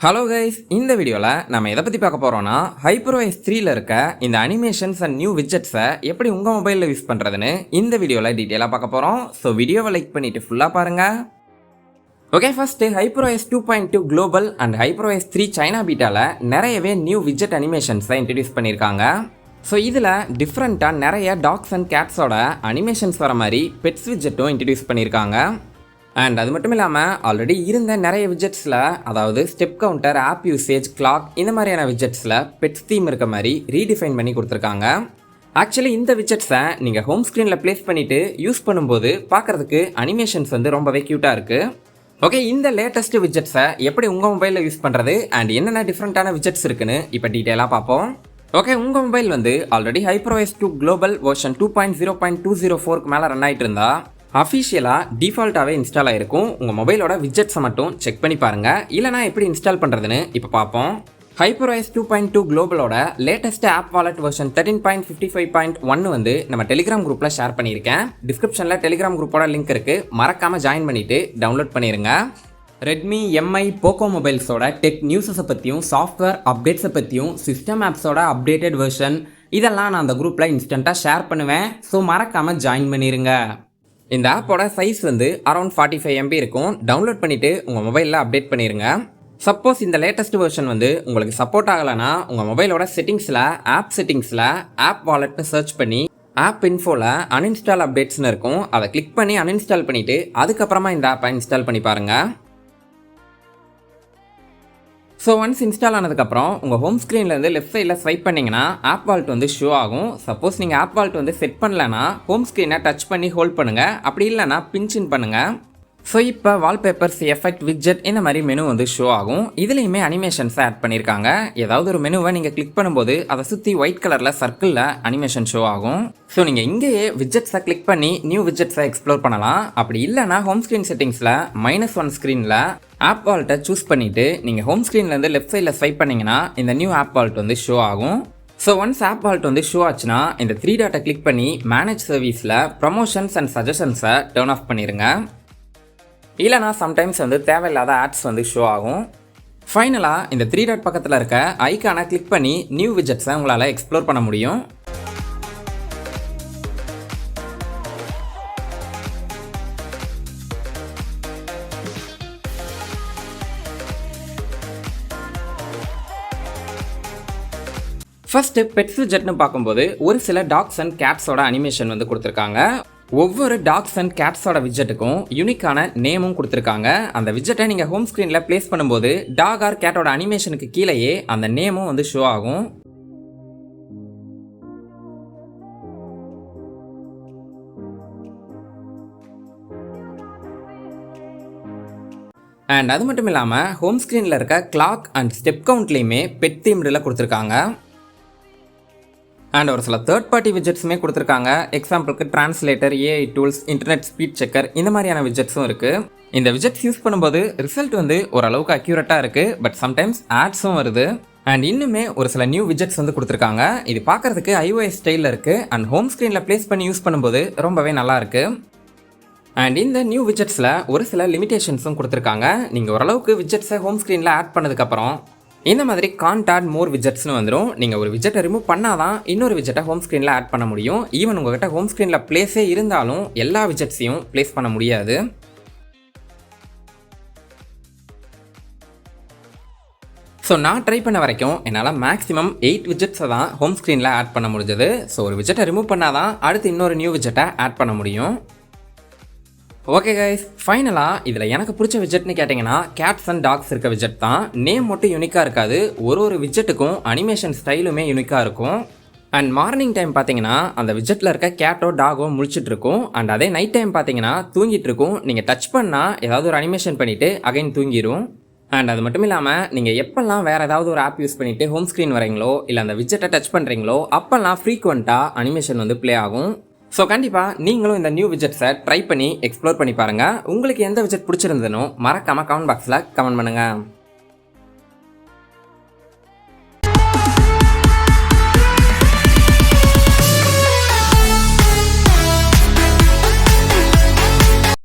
Hello guys, இந்த வீடியோவில் நம்ம எதை பற்றி பார்க்க போகிறோன்னா HyperOS 3ல் இருக்க இந்த அனிமேஷன்ஸ் அண்ட் நியூ விட்ஜெட்ஸை எப்படி உங்கள் மொபைலில் யூஸ் பண்ணுறதுன்னு இந்த வீடியோவில் டீட்டெயிலாக பார்க்க போகிறோம். ஸோ வீடியோவை லைக் பண்ணிவிட்டு ஃபுல்லாக பாருங்கள். Okay, first HyperOS 2.2 global and HyperOS 3 China பீட்டாவில் நிறையவே நியூ விட்ஜெட் அனிமேஷன்ஸை இன்ட்ரடியூஸ் பண்ணியிருக்காங்க. ஸோ இதில் டிஃப்ரெண்ட்டாக நிறைய டாக்ஸ் அண்ட் கேட்ஸோட அனிமேஷன்ஸ் வர மாதிரி பெட்ஸ் விட்ஜெட்டும் இன்ட்ரடியூஸ் பண்ணியிருக்காங்க. அண்ட் அது மட்டும் இல்லாமல் ஆல்ரெடி இருந்த நிறைய விட்ஜெட்ஸில், அதாவது step counter, app usage, clock இந்த மாதிரியான விட்ஜெட்ஸில் பெட்ஸ் தீம் இருக்க மாதிரி ரீடிஃபைன் பண்ணி கொடுத்துருக்காங்க. ஆக்சுவலி இந்த விட்ஜெட்ஸை நீங்கள் ஹோம் ஸ்க்ரீனில் ப்ளேஸ் பண்ணிவிட்டு யூஸ் பண்ணும்போது பார்க்குறதுக்கு அனிமேஷன்ஸ் வந்து ரொம்பவே க்யூட்டாக இருக்குது. ஓகே, இந்த லேட்டஸ்ட் விட்ஜெட்ஸை எப்படி உங்கள் மொபைலில் யூஸ் பண்ணுறது அண்ட் என்னென்ன டிஃப்ரெண்ட்டான விட்ஜெட்ஸ் இருக்குன்னு இப்போ டீட்டெயிலாக பார்ப்போம். ஓகே, உங்கள் மொபைல் வந்து ஆல்ரெடி HyperOS 2 குளோபல் வெர்ஷன் 2.0.204க்கு மேலே ரன் ஆகிட்டு இருந்தா அஃபிஷியலாக டிஃபால்ட்டாகவே இன்ஸ்டால் ஆகிருக்கும். உங்கள் மொபைலோட விட்ஜெட்ஸை மட்டும் செக் பண்ணி பாருங்கள். இல்லைனா எப்படி இன்ஸ்டால் பண்ணுறதுன்னு இப்போ பார்ப்போம். HyperOS 2.2 குளோபலோட லேட்டஸ்ட் ஆப் வாலெட் வெர்ஷன் 13.55.1 வந்து நம்ம டெலிகிராம் குரூப்பில் ஷேர் பண்ணியிருக்கேன். டிஸ்கிரிப்ஷனில் டெலிகிராம் குரூப்போட லிங்க் இருக்குது, மறக்காமல் ஜாயின் பண்ணிவிட்டு டவுன்லோட் பண்ணிடுங்க. ரெட்மி, எம்ஐ, போக்கோ மொபைல்ஸோட டெக் நியூஸஸை பற்றியும், சாஃப்ட்வேர் அப்டேட்ஸை பற்றியும், சிஸ்டம் ஆப்ஸோட அப்டேட்டட் வெர்ஷன் இதெல்லாம் நான் அந்த குரூப்பில் இன்ஸ்டண்ட்டாக ஷேர் பண்ணுவேன். ஸோ மறக்காமல் ஜாயின் பண்ணிடுங்க. இந்த ஆப்போட சைஸ் வந்து அரௌண்ட் 45 MB இருக்கும். டவுன்லோட் பண்ணிவிட்டு உங்கள் மொபைலில் அப்டேட் பண்ணிடுங்க. சப்போஸ் இந்த லேட்டஸ்ட் வெர்ஷன் வந்து உங்களுக்கு சப்போர்ட் ஆகலைன்னா உங்கள் மொபைலோட செட்டிங்ஸில் ஆப் வாலெட்னு சர்ச் பண்ணி ஆப் இன்ஃபோவில் அன்இன்ஸ்டால் அப்டேட்ஸ்னு இருக்கும். அதை கிளிக் பண்ணி அன்இன்ஸ்டால் பண்ணிவிட்டு அதுக்கப்புறமா இந்த ஆப்பை இன்ஸ்டால் பண்ணி பாருங்கள். ஸோ ஒன்ஸ் இன்ஸ்டால் ஆனதுக்கப்புறம் உங்கள் ஹோம் ஸ்க்ரீன்லேருந்து லெஃப்ட் சைடில் ஸ்வைப் பண்ணிங்கன்னா ஆப் வால்ட் வந்து ஷோ ஆகும். சப்போஸ் நீங்கள் ஆப் வால்ட் வந்து செட் பண்ணலன்னா ஹோம் ஸ்க்ரீனை டச் பண்ணி ஹோல்ட் பண்ணுங்கள், அப்படி இல்லைனா பின்ச்சின் பண்ணுங்கள். ஸோ இப்போ வால்பேப்பர்ஸ், எஃபெக்ட், விட்ஜெட் இந்த மாதிரி மெனு வந்து ஷோ ஆகும். இதுலேயுமே அனிமேஷன்ஸை ஆட் பண்ணியிருக்காங்க. ஏதாவது ஒரு மெனுவை நீங்கள் கிளிக் பண்ணும்போது அதை சுற்றி ஒயிட் கலரில் சர்க்கிளில் அனிமேஷன் ஷோ ஆகும். ஸோ நீங்கள் இங்கேயே விட்ஜெட்ஸை கிளிக் பண்ணி நியூ விட்ஜெட்ஸை எக்ஸ்ப்ளோர் பண்ணலாம். அப்படி இல்லைனா ஹோம் ஸ்க்ரீன் செட்டிங்ஸில் -1 ஸ்க்ரீனில் ஆப் வால்ட்டை சூஸ் பண்ணிவிட்டு நீங்கள் ஹோம் ஸ்க்ரீன்லேருந்து லெஃப்ட் சைடில் ஸ்வைப் பண்ணிங்கன்னா இந்த நியூ ஆப் வால்ட் வந்து ஷோ ஆகும். ஸோ ஒன்ஸ் ஆப் வால்ட் வந்து ஷோ ஆச்சுன்னா இந்த 3 டாட்டை கிளிக் பண்ணி மேனேஜ் சர்வீஸில் ப்ரமோஷன்ஸ் அண்ட் சஜஷன்ஸை டர்ன் ஆஃப் பண்ணிடுங்க. இல்லைனா சம்டைம்ஸ் வந்து தேவையில்லாத ஆட்ஸ் வந்து ஷோ ஆகும். ஃபைனலாக இந்த 3 டாட் பக்கத்தில் இருக்க ஐக்கானை கிளிக் பண்ணி நியூ விட்ஜெட்ஸை உங்களால் எக்ஸ்ப்ளோர் பண்ண முடியும். ஃபர்ஸ்ட்டு பெட்ஸ் விட்ஜெட்னு பார்க்கும்போது ஒரு சில டாக்ஸ் அண்ட் கேட்ஸோட அனிமேஷன் வந்து கொடுத்துருக்காங்க. ஒவ்வொரு டாக்ஸ் அண்ட் கேட்ஸோட விட்ஜெட்டுக்கும் யூனிக்கான நேமும் கொடுத்துருக்காங்க. அந்த விட்ஜெட்டை நீங்கள் ஹோம் ஸ்க்ரீனில் ப்ளேஸ் பண்ணும்போது டாக் ஆர் கேட்டோட அனிமேஷனுக்கு கீழேயே அந்த நேமும் வந்து ஷோ ஆகும். அண்ட் அது மட்டும் இல்லாமல் ஹோம் ஸ்க்ரீனில் இருக்க கிளாக் அண்ட் ஸ்டெப் கவுண்ட்லேயுமே பெட் தீம்டில் கொடுத்துருக்காங்க. அண்ட் ஒரு சில தேர்ட் பார்ட்டி விட்ஜெட்ஸுமே கொடுத்துருக்காங்க. எக்ஸாம்பிளுக்கு translator, AI tools, internet speed checker இந்த மாதிரியான விட்ஜெட்ஸும் இருக்குது. இந்த விட்ஜெட்ஸ் யூஸ் பண்ணும்போது ரிசல்ட் வந்து ஓரளவுக்கு அக்யூரேட்டாக இருக்குது. பட் சம்டைம்ஸ் ஆட்ஸும் வருது. அண்ட் இன்னுமே ஒரு சில நியூ விட்ஜெட்ஸ் வந்து கொடுத்துருக்காங்க. இது பார்க்குறதுக்கு iOS ஸ்டைலில் இருக்குது. அண்ட் ஹோம் ஸ்க்ரீனில் ப்ளேஸ் பண்ணி யூஸ் பண்ணும்போது ரொம்பவே நல்லாயிருக்கு. அண்ட் இந்த நியூ விட்ஜெட்ஸில் ஒரு சில லிமிடேஷன்ஸும் கொடுத்துருக்காங்க. நீங்கள் ஓரளவுக்கு விட்ஜெட்ஸை ஹோம் ஸ்க்ரீனில் ஆட் பண்ணதுக்கப்புறம் இந்த மாதிரி கான்ட் ஆட் மோர் விட்ஜெட்ஸ்னு வந்துடும். நீங்கள் ஒரு விட்ஜெட்டை ரிமூவ் பண்ணால் தான் இன்னொரு விட்ஜெட்டை ஹோம் ஸ்க்ரீனில் ஆட் பண்ண முடியும். ஈவன் உங்கள்கிட்ட ஹோம் ஸ்க்ரீனில் ப்ளேஸே இருந்தாலும் எல்லா விட்ஜெட்ஸையும் ப்ளேஸ் பண்ண முடியாது. ஸோ நான் ட்ரை பண்ண வரைக்கும் என்னால் மேக்ஸிமம் 8 விட்ஜெட்ஸை தான் ஹோம் ஸ்க்ரீனில் ஆட் பண்ண முடிஞ்சது. ஸோ ஒரு விட்ஜெட்டை ரிமூவ் பண்ணால் தான் அடுத்து இன்னொரு நியூ விட்ஜெட்டை ஆட் பண்ண முடியும். ஓகே கைஸ், ஃபைனலாக இதில் எனக்கு பிடிச்ச விட்ஜெட்னு கேட்டிங்கன்னா கேட்ஸ் அண்ட் டாக்ஸ் இருக்க விட்ஜெட் தான். நேம் மட்டும் யூனிக்காக இருக்காது, ஒரு விட்ஜெட்டுக்கும் அனிமேஷன் ஸ்டைலுமே யூனிக்காக இருக்கும். அண்ட் மார்னிங் டைம் பார்த்தீங்கன்னா அந்த விட்ஜெட்டில் இருக்க கேட்டோ டாகோ முழிச்சிட்டு இருக்கும். அண்ட் அதே நைட் டைம் பார்த்தீங்கன்னா தூங்கிட்டு இருக்கும். நீங்கள் டச் பண்ணால் ஏதாவது ஒரு அனிமேஷன் பண்ணிவிட்டு அகைன் தூங்கிடும். அண்ட் அது மட்டும் இல்லாமல் நீங்கள் எப்போல்லாம் வேறு ஏதாவது ஒரு ஆப் யூஸ் பண்ணிவிட்டு ஹோம் ஸ்க்ரீன் வரீங்களோ இல்லை அந்த விட்ஜெட்டை டச் பண்ணுறீங்களோ அப்போல்லாம் ஃப்ரீக்வெண்ட்டாக அனிமேஷன் வந்து ப்ளே ஆகும். ஸோ கண்டிப்பாக நீங்களும் இந்த நியூ விட்ஜெட்ஸை ட்ரை பண்ணி எக்ஸ்ப்ளோர் பண்ணி பாருங்கள். உங்களுக்கு எந்த விட்ஜெட் பிடிச்சிருந்தனோ மறக்காமல் கமெண்ட் பாக்ஸில் கமெண்ட் பண்ணுங்கள்.